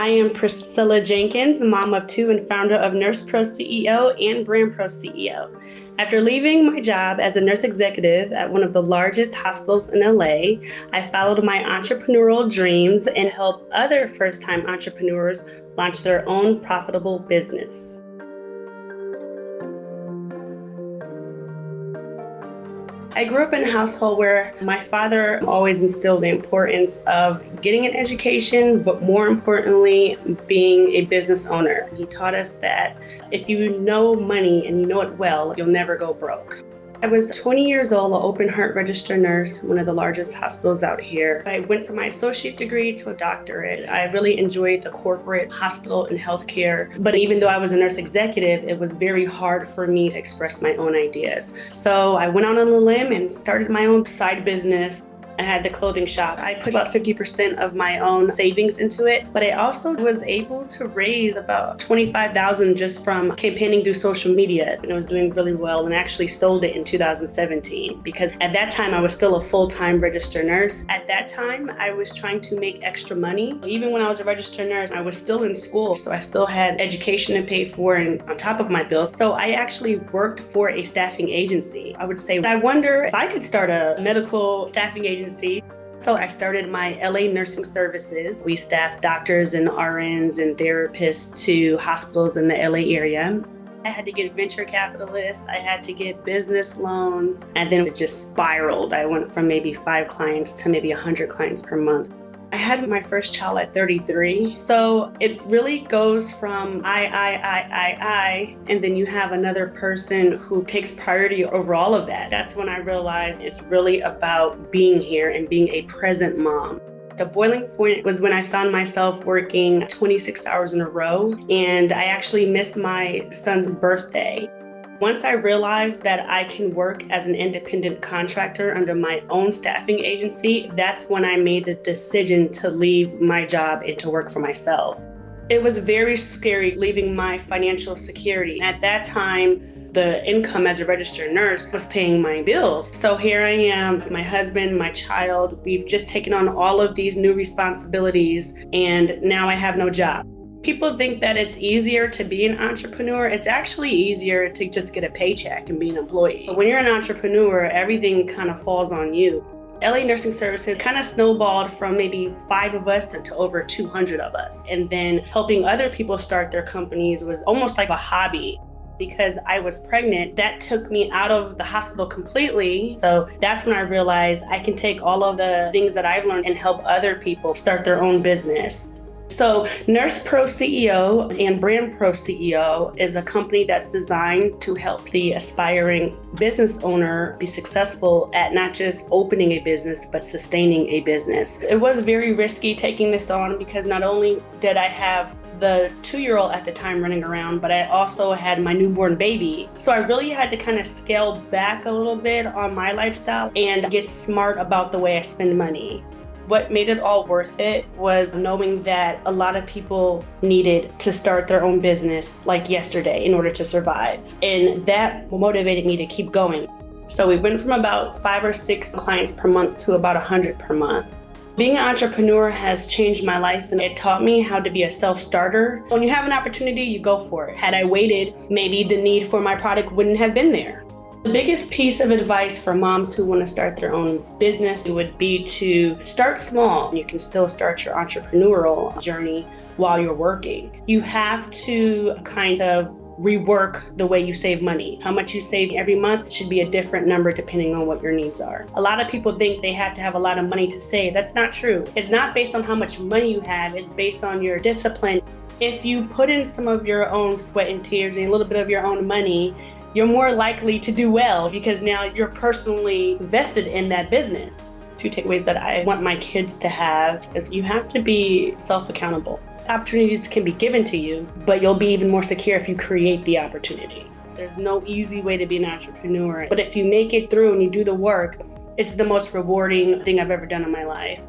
I am Priscilla Jenkins, mom of two and founder of NursePro CEO and BrandPro CEO. After leaving my job as a nurse executive at one of the largest hospitals in LA, I followed my entrepreneurial dreams and helped other first-time entrepreneurs launch their own profitable business. I grew up in a household where my father always instilled the importance of getting an education, but more importantly, being a business owner. He taught us that if you know money and you know it well, you'll never go broke. I was 20 years old, an open heart registered nurse, one of the largest hospitals out here. I went from my associate degree to a doctorate. I really enjoyed the corporate hospital and healthcare, but even though I was a nurse executive, it was very hard for me to express my own ideas. So I went out on a limb and started my own side business. I had the clothing shop. I put about 50% of my own savings into it, but I also was able to raise about $25,000 just from campaigning through social media. And it was doing really well, and I actually sold it in 2017 because at that time I was still a full-time registered nurse. At that time, I was trying to make extra money. Even when I was a registered nurse, I was still in school, so I still had education to pay for and on top of my bills. So I actually worked for a staffing agency. I would say, I wonder if I could start a medical staffing agency. So I started my LA Nursing Services. We staff doctors and RNs and therapists to hospitals in the LA area. I had to get venture capitalists, I had to get business loans, and then it just spiraled. I went from maybe 5 clients to maybe 100 clients per month. I had my first child at 33. So it really goes from I, and then you have another person who takes priority over all of that. That's when I realized it's really about being here and being a present mom. The boiling point was when I found myself working 26 hours in a row, and I actually missed my son's birthday. Once I realized that I can work as an independent contractor under my own staffing agency, that's when I made the decision to leave my job and to work for myself. It was very scary leaving my financial security. At that time, the income as a registered nurse was paying my bills. So here I am with my husband, my child. We've just taken on all of these new responsibilities, and now I have no job. People think that it's easier to be an entrepreneur. It's actually easier to just get a paycheck and be an employee. But when you're an entrepreneur, everything kind of falls on you. LA Nursing Services kind of snowballed from maybe 5 of us to over 200 of us. And then helping other people start their companies was almost like a hobby. Because I was pregnant, that took me out of the hospital completely. So that's when I realized I can take all of the things that I've learned and help other people start their own business. So NursePro CEO and BrandPro CEO is a company that's designed to help the aspiring business owner be successful at not just opening a business, but sustaining a business. It was very risky taking this on because not only did I have the 2-year-old at the time running around, but I also had my newborn baby. So I really had to kind of scale back a little bit on my lifestyle and get smart about the way I spend money. What made it all worth it was knowing that a lot of people needed to start their own business like yesterday in order to survive. And that motivated me to keep going. So we went from about 5 or 6 clients per month to about 100 per month. Being an entrepreneur has changed my life, and it taught me how to be a self-starter. When you have an opportunity, you go for it. Had I waited, maybe the need for my product wouldn't have been there. The biggest piece of advice for moms who want to start their own business would be to start small. You can still start your entrepreneurial journey while you're working. You have to kind of rework the way you save money. How much you save every month should be a different number depending on what your needs are. A lot of people think they have to have a lot of money to save. That's not true. It's not based on how much money you have, it's based on your discipline. If you put in some of your own sweat and tears and a little bit of your own money, you're more likely to do well because now you're personally invested in that business. 2 takeaways that I want my kids to have is you have to be self-accountable. Opportunities can be given to you, but you'll be even more secure if you create the opportunity. There's no easy way to be an entrepreneur, but if you make it through and you do the work, it's the most rewarding thing I've ever done in my life.